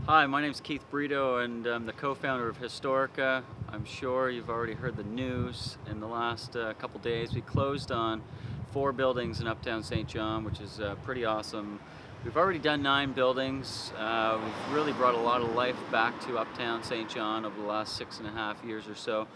Hi, my name is Keith Brideau, and I'm the co-founder of Historica. I'm sure you've already heard the news. In the last couple days, we closed on 4 buildings in Uptown Saint John, which is pretty awesome. We've already done 9 buildings. We've really brought a lot of life back to Uptown Saint John over the last 6.5 years or so.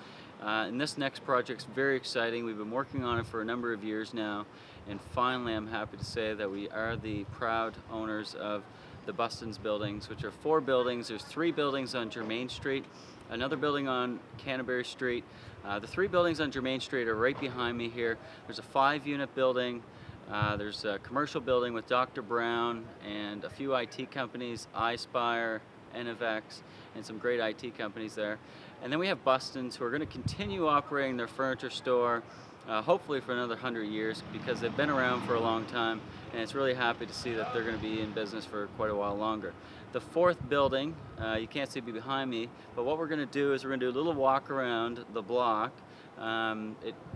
And this next project's very exciting. We've been working on it for a number of years now, and finally I'm happy to say that we are the proud owners of the Buston's buildings, which are 4 buildings. There's 3 buildings on Germain Street, another building on Canterbury Street. The 3 buildings on Germain Street are right behind me here. There's a 5-unit building, there's a commercial building with Dr. Brown and a few IT companies, iSpire, NFX, and some great IT companies there. And then we have Buston's, who are going to continue operating their furniture store, hopefully for another 100 years, because they've been around for a long time, and it's really happy to see that they're going to be in business for quite a while longer. The 4th building, you can't see behind me, but what we're going to do is we're going to do a little walk around the block.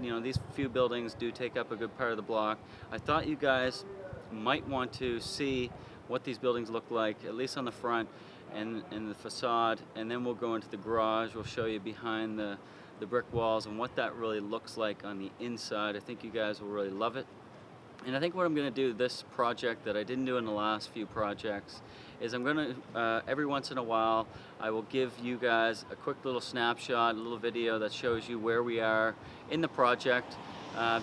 These few buildings do take up a good part of the block. I thought you guys might want to see what these buildings look like, at least on the front and the facade, and then we'll go into the garage. We'll show you behind the brick walls and what that really looks like on the inside. I think you guys will really love it. And I think what I'm going to do this project that I didn't do in the last few projects is I'm going to, every once in a while, I will give you guys a quick little snapshot, a little video that shows you where we are in the project,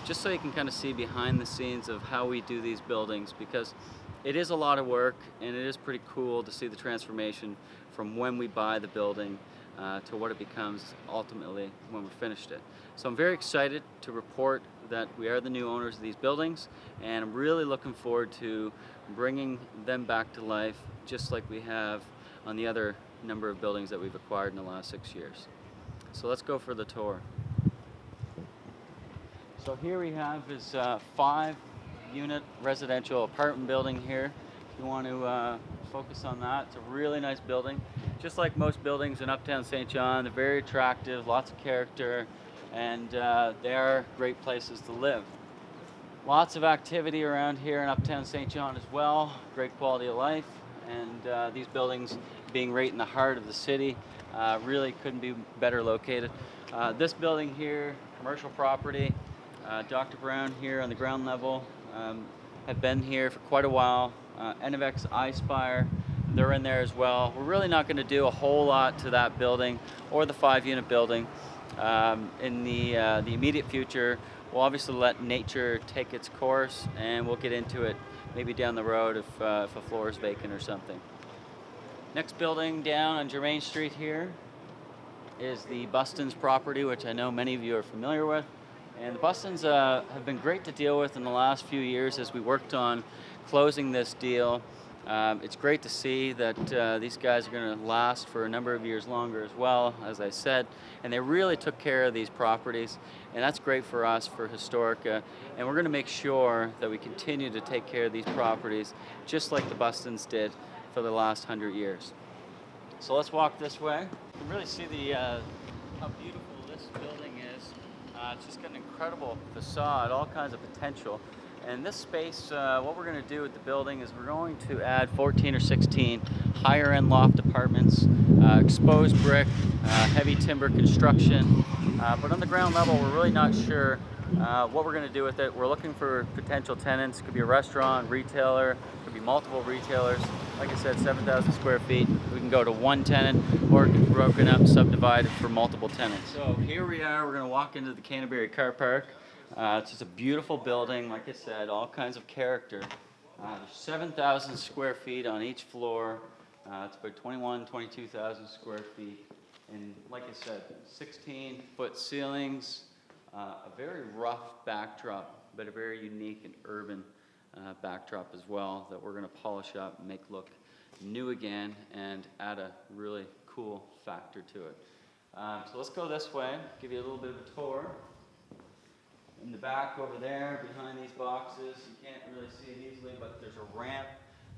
just so you can kind of see behind the scenes of how we do these buildings, because it is a lot of work and it is pretty cool to see the transformation from when we buy the building to what it becomes ultimately when we've finished it. So I'm very excited to report that we are the new owners of these buildings, and I'm really looking forward to bringing them back to life just like we have on the other number of buildings that we've acquired in the last 6 years. So let's go for the tour. So here we have is 5-unit residential apartment building here. If you want to focus on that, it's a really nice building. Just like most buildings in Uptown Saint John, they're very attractive, lots of character, and they are great places to live. Lots of activity around here in Uptown Saint John as well, great quality of life, and these buildings being right in the heart of the city really couldn't be better located. This building here, commercial property, Dr. Brown here on the ground level, have been here for quite a while. NFX, iSpire, they're in there as well. We're really not going to do a whole lot to that building or the 5-unit building. In the immediate future, we'll obviously let nature take its course, and we'll get into it maybe down the road if a floor is vacant or something. Next building down on Germain Street here is the Buston's property, which I know many of you are familiar with. And the Buston's have been great to deal with in the last few years as we worked on closing this deal. It's great to see that these guys are going to last for a number of years longer as well, as I said, and they really took care of these properties, and that's great for us, for Historica, and we're going to make sure that we continue to take care of these properties just like the Buston's did for the last 100 years. So let's walk this way. You can really see how beautiful this building is. It's just got an incredible facade, all kinds of potential. And this space, what we're going to do with the building is we're going to add 14 or 16 higher end loft apartments, exposed brick, heavy timber construction. But on the ground level, we're really not sure what we're going to do with it. We're looking for potential tenants. It could be a restaurant, retailer, could be multiple retailers. Like I said, 7,000 square feet. We can go to one tenant, or it can be broken up, subdivided for multiple tenants. So here we are. We're going to walk into the Canterbury Car Park. It's just a beautiful building, like I said, all kinds of character. There's 7,000 square feet on each floor. It's about 22,000 square feet. And like I said, 16-foot ceilings, a very rough backdrop, but a very unique and urban backdrop as well that we're going to polish up and make look new again and add a really cool factor to it. So let's go this way, give you a little bit of a tour. In the back over there, behind these boxes, you can't really see it easily, but there's a ramp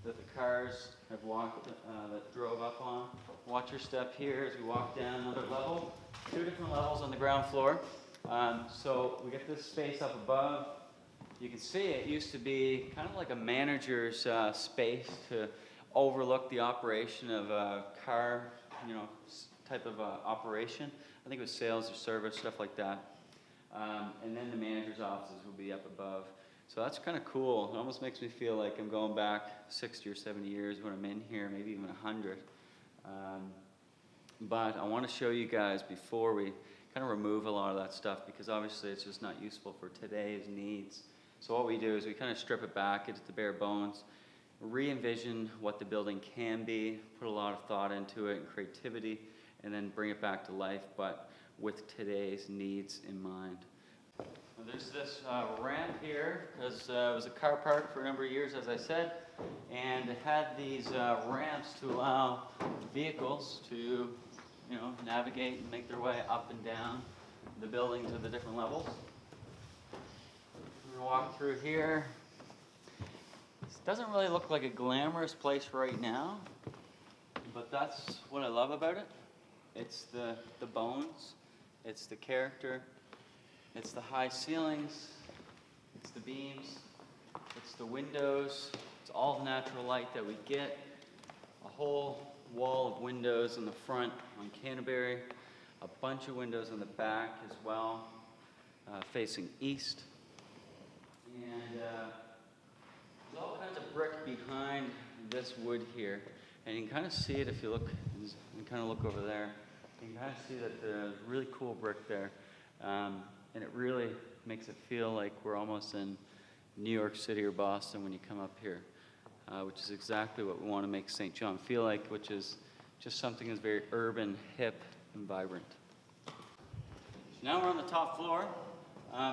that the cars have walked, that drove up on. Watch your step here as we walk down another level. 2 different levels on the ground floor. So we get this space up above. You can see it used to be kind of like a manager's space to overlook the operation of a car, type of operation. I think it was sales or service, stuff like that. And then the manager's offices will be up above. So that's kind of cool. It almost makes me feel like I'm going back 60 or 70 years when I'm in here, maybe even 100. But I want to show you guys before we kind of remove a lot of that stuff, because obviously it's just not useful for today's needs. So what we do is we kind of strip it back, get to the bare bones, re-envision what the building can be, put a lot of thought into it and creativity, and then bring it back to life, but with today's needs in mind. There's this ramp here, because it was a car park for a number of years, as I said, and it had these ramps to allow vehicles to, navigate and make their way up and down the building to the different levels. We're going to walk through here. This doesn't really look like a glamorous place right now, but that's what I love about it. It's the bones, it's the character, it's the high ceilings, it's the beams, it's the windows, it's all the natural light that we get. A whole wall of windows in the front on Canterbury, a bunch of windows in the back as well, facing east. And there's all kinds of brick behind this wood here. And you can kind of see it if you look, and kind of look over there. You can kind of see that there's really cool brick there. And it really makes it feel like we're almost in New York City or Boston when you come up here, which is exactly what we want to make St. John feel like, which is just something that's very urban, hip, and vibrant. So now we're on the top floor.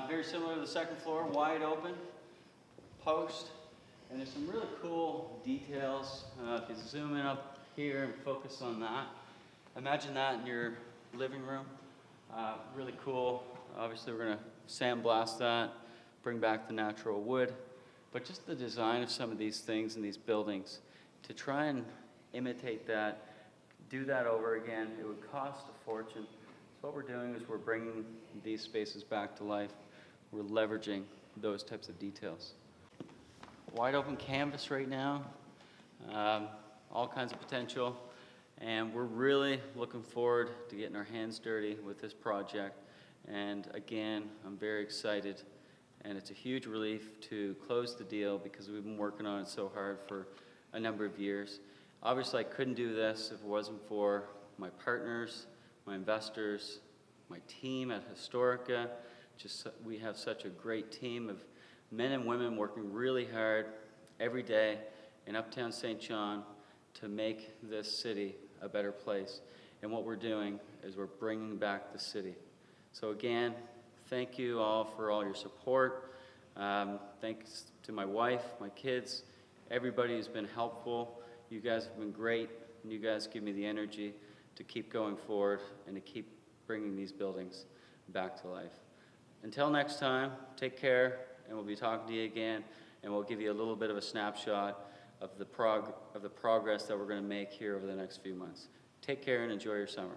Very similar to the second floor, wide open, post, and there's some really cool details. If you zoom in up here and focus on that, imagine that in your living room. Really cool. Obviously, we're going to sandblast that, bring back the natural wood, but just the design of some of these things in these buildings, to try and imitate that, do that over again, it would cost a fortune. So what we're doing is we're bringing these spaces back to life. We're leveraging those types of details. Wide open canvas right now, all kinds of potential, and we're really looking forward to getting our hands dirty with this project. And again, I'm very excited, and it's a huge relief to close the deal because we've been working on it so hard for a number of years. Obviously, I couldn't do this if it wasn't for my partners, my investors, my team at Historica. We have such a great team of men and women working really hard every day in Uptown Saint John to make this city a better place. And what we're doing is we're bringing back the city. So again, thank you all for all your support. Thanks to my wife, my kids, everybody who's been helpful. You guys have been great, and you guys give me the energy to keep going forward and to keep bringing these buildings back to life. Until next time, take care, and we'll be talking to you again, and we'll give you a little bit of a snapshot of the progress that we're going to make here over the next few months. Take care and enjoy your summer.